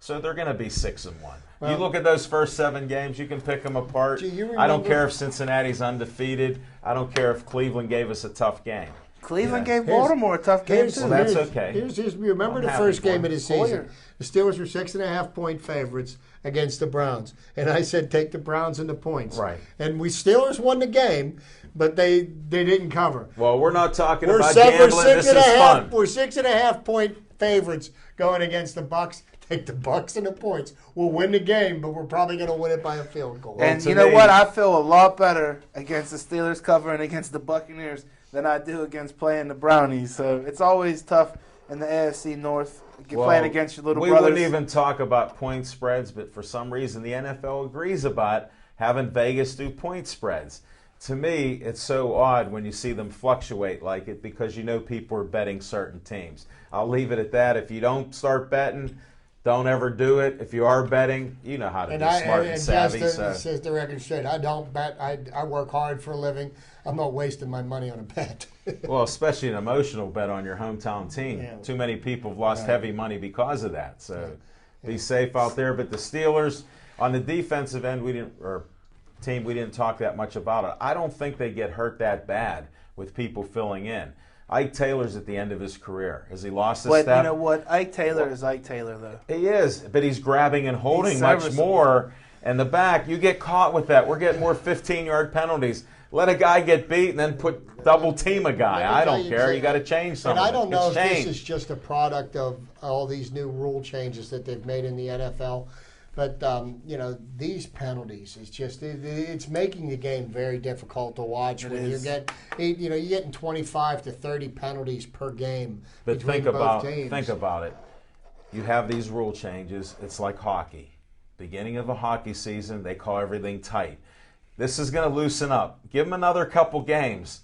So they're going to be 6-1. Well, you look at those first 7 games, you can pick them apart. I don't care if Cincinnati's undefeated. I don't care if Cleveland gave us a tough game. Cleveland gave Baltimore a tough game, too. Well, that's okay. Remember the first game of the season. The Steelers were 6.5-point favorites against the Browns. And I said, take the Browns and the points. Right. And Steelers won the game, but they didn't cover. Well, we're not talking about gambling. This is fun. We're 6.5-point favorites going against the Bucs. Take the Bucs and the points. We'll win the game, but we're probably going to win it by a field goal. And you know what? I feel a lot better against the Steelers covering against the Buccaneers than I do against playing the Brownies. So it's always tough in the AFC North playing against your little brothers. We wouldn't even talk about point spreads, but for some reason the NFL agrees about having Vegas do point spreads. To me, it's so odd when you see them fluctuate like it because you know people are betting certain teams. I'll leave it at that. If you don't start betting, don't ever do it. If you are betting, you know how to be smart and savvy. Says the record straight. I don't bet. I work hard for a living. I'm not wasting my money on a bet. Well, especially an emotional bet on your hometown team. Yeah. Too many people have lost heavy money because of that. So be safe out there. But the Steelers, on the defensive end, we didn't talk that much about it. I don't think they get hurt that bad with people filling in. Ike Taylor's at the end of his career. Has he lost his step? But you know what? Ike Taylor is Ike Taylor, though. He is, but he's grabbing and holding much more. And the back, you get caught with that. We're getting more 15-yard penalties. Let a guy get beat and then put double team a guy. I don't care. You got to change something. And I don't know if this is just a product of all these new rule changes that they've made in the NFL. But, these penalties, it's making the game very difficult to watch when you're getting 25 to 30 penalties per game. But think about it. You have these rule changes. It's like hockey. Beginning of a hockey season, they call everything tight. This is going to loosen up. Give them another couple games.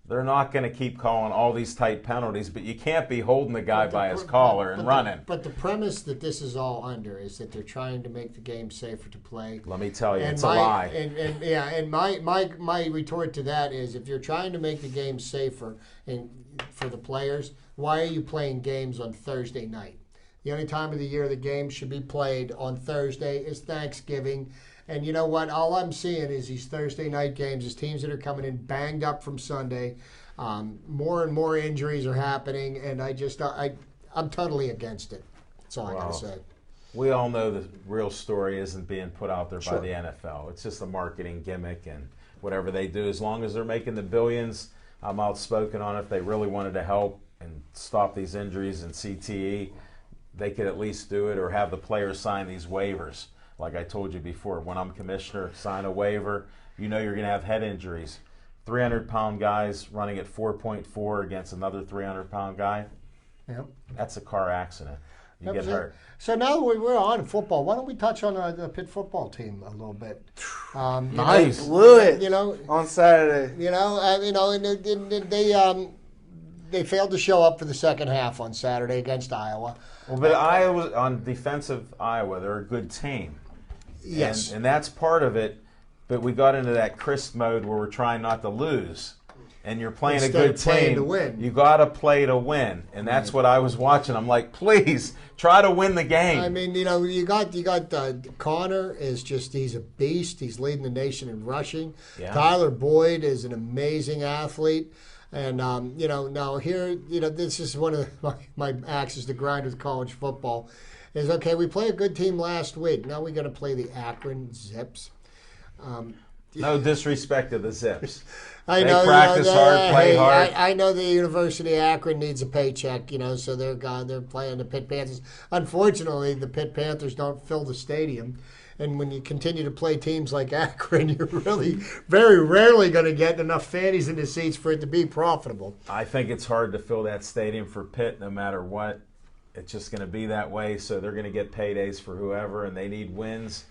They're not going to keep calling all these tight penalties, but you can't be holding the guy by his collar and running. But the premise that this is all under is that they're trying to make the game safer to play. Let me tell you, it's a lie. And my retort to that is, if you're trying to make the game safer for the players, why are you playing games on Thursday night? The only time of the year the game should be played on Thursday is Thanksgiving. And you know what? All I'm seeing is these Thursday night games, is teams that are coming in banged up from Sunday. More and more injuries are happening, and I'm totally against it. That's all I got to say. We all know the real story isn't being put out there by the NFL. It's just a marketing gimmick, and whatever they do, as long as they're making the billions, I'm outspoken on it. If they really wanted to help and stop these injuries and CTE, they could at least do it, or have the players sign these waivers. Like I told you before, when I'm commissioner, sign a waiver. You know you're going to have head injuries. 300-pound guys running at 4.4 against another 300-pound guy. Yep. That's a car accident. You get hurt. So now that we're on football, why don't we touch on the Pitt football team a little bit? Nice. They blew it. On Saturday. They failed to show up for the second half on Saturday against Iowa. Well, but Iowa, on defensive Iowa, they're a good team. And that's part of it. But we got into that crisp mode where we're trying not to lose. and you're playing a Instead good of playing team, to win. you got to play to win. And that's what I was watching. I'm like, please, try to win the game. I mean, you got Connor is just, he's a beast. He's leading the nation in rushing. Yeah. Tyler Boyd is an amazing athlete. And, now here, this is one of my axes to grind with college football is, okay, we played a good team last week. Now we're going to play the Akron Zips. No disrespect to the Zips. I They know, practice hard, play hard. I know the University of Akron needs a paycheck, so they're playing the Pitt Panthers. Unfortunately, the Pitt Panthers don't fill the stadium. And when you continue to play teams like Akron, you're really very rarely going to get enough fannies in the seats for it to be profitable. I think it's hard to fill that stadium for Pitt no matter what. It's just going to be that way, so they're going to get paydays for whoever, and they need wins.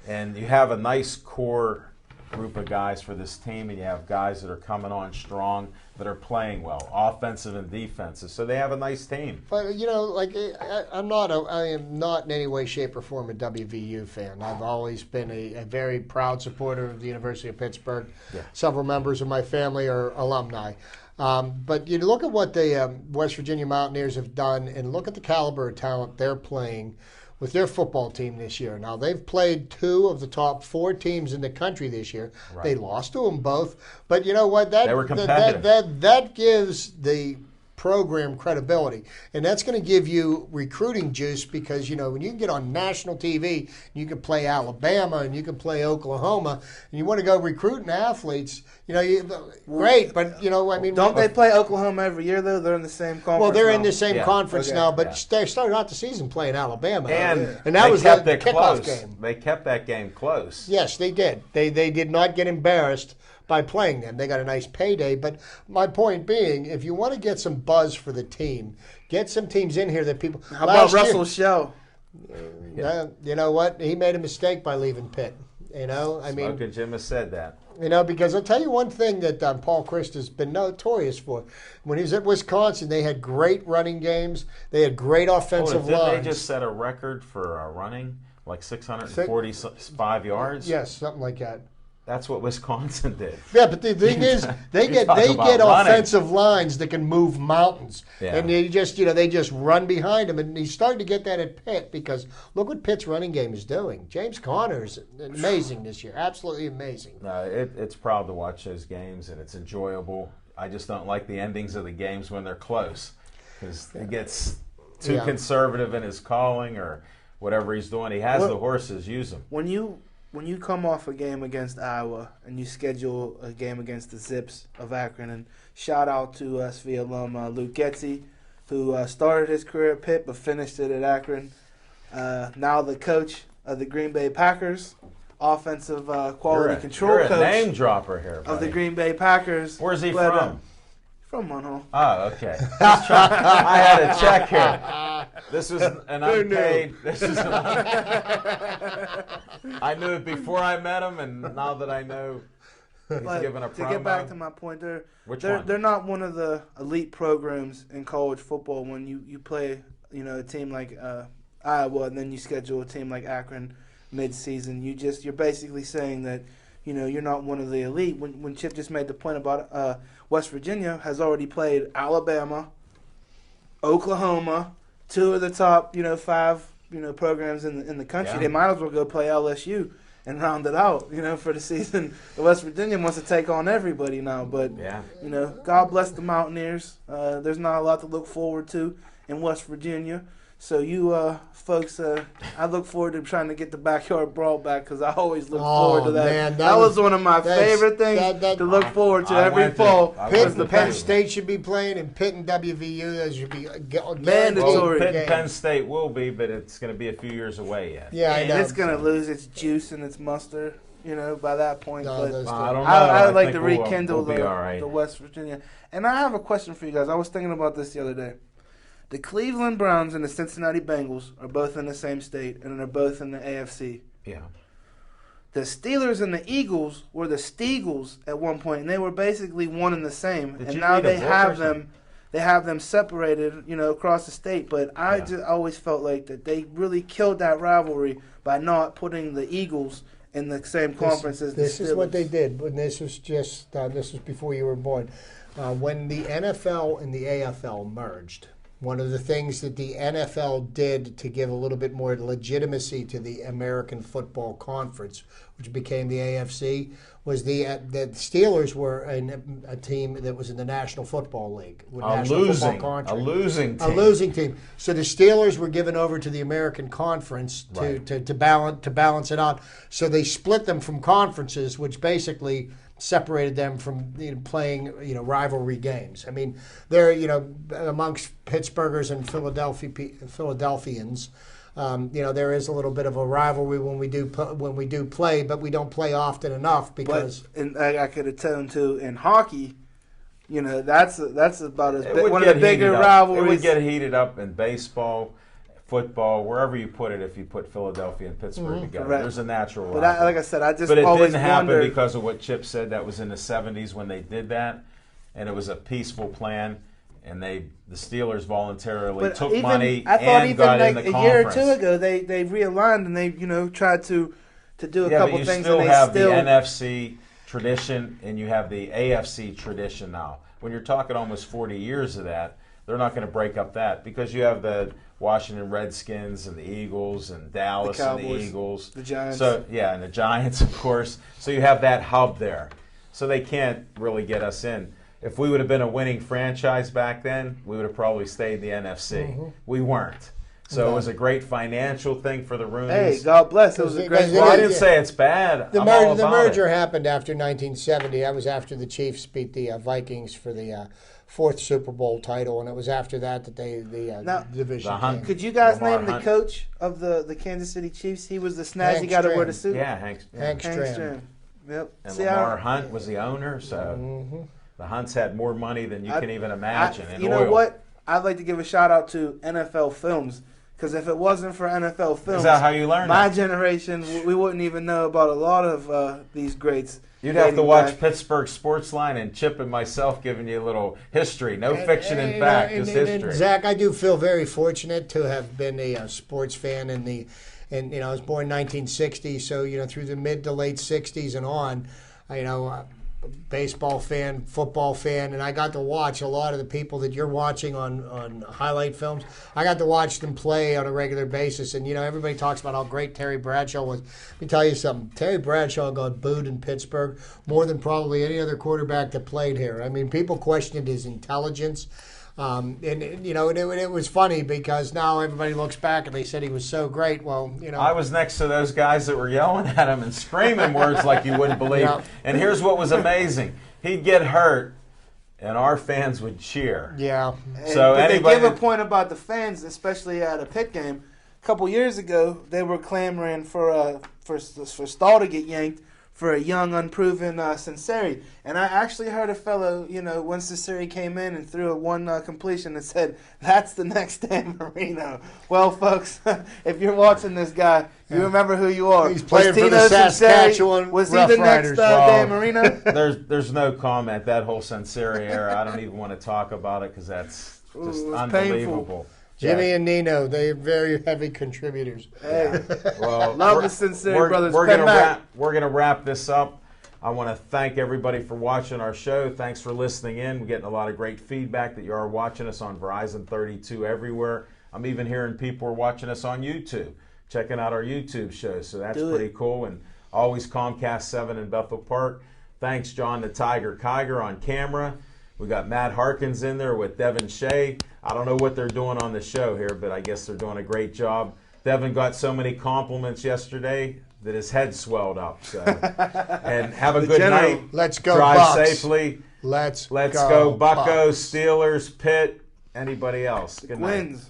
And you have a nice core group of guys for this team, and you have guys that are coming on strong, that are playing well, offensive and defensive. So they have a nice team. But I am not in any way, shape, or form a WVU fan. I've always been a very proud supporter of the University of Pittsburgh. Yeah. Several members of my family are alumni. But you look at what the West Virginia Mountaineers have done, and look at the caliber of talent they're playing with their football team this year. Now, they've played 2 of the top 4 teams in the country this year. Right. They lost to them both. But you know what? They were competitive. That gives the program credibility. And that's going to give you recruiting juice because, when you can get on national TV, you can play Alabama and you can play Oklahoma, and you want to go recruiting athletes, great. But, Don't they play Oklahoma every year, though? They're in the same conference Well, they're now. in the same conference Okay. now, but they started out the season playing Alabama. And that they was kept the it kickoff close. game. They kept that game close. Yes, they did. They did not get embarrassed by playing them. They got a nice payday. But my point being, if you want to get some buzz for the team, get some teams in here that people. How about Russell Shell? You know what? He made a mistake by leaving Pitt. Smoking Jim has said that. Because I'll tell you one thing that Paul Christ has been notorious for. When he was at Wisconsin, they had great running games. They had great offensive Didn't lines. they just set a record for running, like 645 yards? Yes, something like that. That's what Wisconsin did. Yeah, but the thing is, they get running. offensive lines that can move mountains, Yeah. and they just run behind them. And he's starting to get that at Pitt because look what Pitt's running game is doing. James Conner is amazing this year, absolutely amazing. No, it's proud to watch those games, and it's enjoyable. I just don't like the endings of the games when they're close because he gets too conservative in his calling or whatever he's doing. He has the horses, use them. When you come off a game against Iowa and you schedule a game against the Zips of Akron, and shout out to SV alum Luke Getze, who started his career at Pitt but finished it at Akron. Now the coach of the Green Bay Packers, offensive quality control you're a coach name dropper here, buddy. of the Green Bay Packers. Where's he from? From Munhall. Oh, okay. I had a check here. This was an unpaid. I knew it before I met him, and now that I know he's given a promo. To get back to my point, one? They're not one of the elite programs in college football. When you play, a team like Iowa, and then you schedule a team like Akron mid-season, you're basically saying that you're not one of the elite. When Chip just made the point about West Virginia has already played Alabama, Oklahoma, 2 of the top 5 programs in the country. Yeah. They might as well go play LSU and round it out for the season. West Virginia wants to take on everybody now, but God bless the Mountaineers. There's not a lot to look forward to in West Virginia. So you folks, I look forward to trying to get the backyard brawl back because I always look forward to that. Man, that was one of my favorite things to look forward to every fall. Pitt and Penn State should be playing, and Pitt and WVU, that should be mandatory. Pitt and Penn State will be, but it's going to be a few years away yet. Yeah, I know. It's going to lose its juice and its muster, by that point. No, but I don't know. I would like think to rekindle we'll be all right. the West Virginia. And I have a question for you guys. I was thinking about this the other day. The Cleveland Browns and the Cincinnati Bengals are both in the same state, and they're both in the AFC. Yeah. The Steelers and the Eagles were the Steagles at one point, and they were basically one and the same. And now they have them separated, across the state. But I just always felt like that they really killed that rivalry by not putting the Eagles in the same conference as the Steelers. This is what they did when this was before you were born. When the NFL and the AFL merged, one of the things that the NFL did to give a little bit more legitimacy to the American Football Conference, which became the AFC, was the Steelers were a team that was in the National Football League. A losing team. So the Steelers were given over to the American Conference to balance it out. So they split them from conferences, which basically separated them from playing rivalry games. I mean, they're amongst Pittsburghers and Philadelphians. There is a little bit of a rivalry when we do play, but we don't play often enough because. And I could attend to in hockey. That's about as big, one of the bigger rivalries. It would get heated up in baseball, football, wherever you put it. If you put Philadelphia and Pittsburgh together, Correct. There's a natural rivalry. But like I said, I just But it always didn't happen wondered, because of what Chip said. That was in the 70s when they did that, and it was a peaceful plan. And the Steelers voluntarily took money and got in the conference. A year or two ago, they realigned and they tried to do a couple things. You still have the NFC tradition and you have the AFC tradition now. When you're talking almost 40 years of that, they're not going to break up that because you have the Washington Redskins and the Eagles and Dallas the Cowboys, and the Eagles. The Giants. So and the Giants, of course. So you have that hub there. So they can't really get us in. If we would have been a winning franchise back then, we would have probably stayed in the NFC. Mm-hmm. We weren't. So it was a great financial thing for the Roonies. Hey, God bless. It was a great. Well, I didn't say it's bad. The merger happened after 1970. That was after the Chiefs beat the Vikings for the fourth Super Bowl title, and it was after that the division came. Could you guys name the coach of the Kansas City Chiefs? He was the snazzy guy that wore the suit. Yeah, Hank Stram. Yep. And Lamar Hunt was the owner, so the Hunts had more money than you can even imagine. You know what? I'd like to give a shout out to NFL Films. Because if it wasn't for NFL Films, is that how you learn? My generation, we wouldn't even know about a lot of these greats. You'd have to watch Pittsburgh Sportsline and Chip and myself giving you a little history. No fiction in fact, just history. Zach, I do feel very fortunate to have been a sports fan I was born in 1960, so through the mid to late 60s and on, baseball fan, football fan, and I got to watch a lot of the people that you're watching on highlight films. I got to watch them play on a regular basis, and everybody talks about how great Terry Bradshaw was. Let me tell you something. Terry Bradshaw got booed in Pittsburgh more than probably any other quarterback that played here. I mean, people questioned his intelligence. It was funny because now everybody looks back and they said he was so great. Well, I was next to those guys that were yelling at him and screaming words like you wouldn't believe. Yeah. And here's what was amazing: he'd get hurt, and our fans would cheer. Yeah. So they give a point about the fans, especially at a Pitt game. A couple years ago, they were clamoring for Stahl to get yanked for a young, unproven Sinceri. And I actually heard a fellow, when Sinceri came in and threw a one completion and said, that's the next Dan Marino. Well, folks, if you're watching this guy, you remember who you are. He's playing for the Saskatchewan Was he the next Dan Marino? There's no comment. That whole Sinceri era, I don't even want to talk about it because that's just unbelievable. Painful. Jimmy and Nino, they're very heavy contributors. Hey, well, love the Sinceri brothers. We're gonna wrap this up. I want to thank everybody for watching our show. Thanks for listening in. We're getting a lot of great feedback that you are watching us on Verizon 32 everywhere. I'm even hearing people are watching us on YouTube, checking out our YouTube shows. So that's pretty cool. And always Comcast 7 in Bethel Park. Thanks, John the Tiger Kiger on camera. We got Matt Harkins in there with Devin Shea. I don't know what they're doing on the show here, but I guess they're doing a great job. Devin got so many compliments yesterday that his head swelled up. So, and have a good night. Let's go Drive Bucks. safely. Let's go Bucks. Steelers, Pitt, anybody else. Good night. Wins.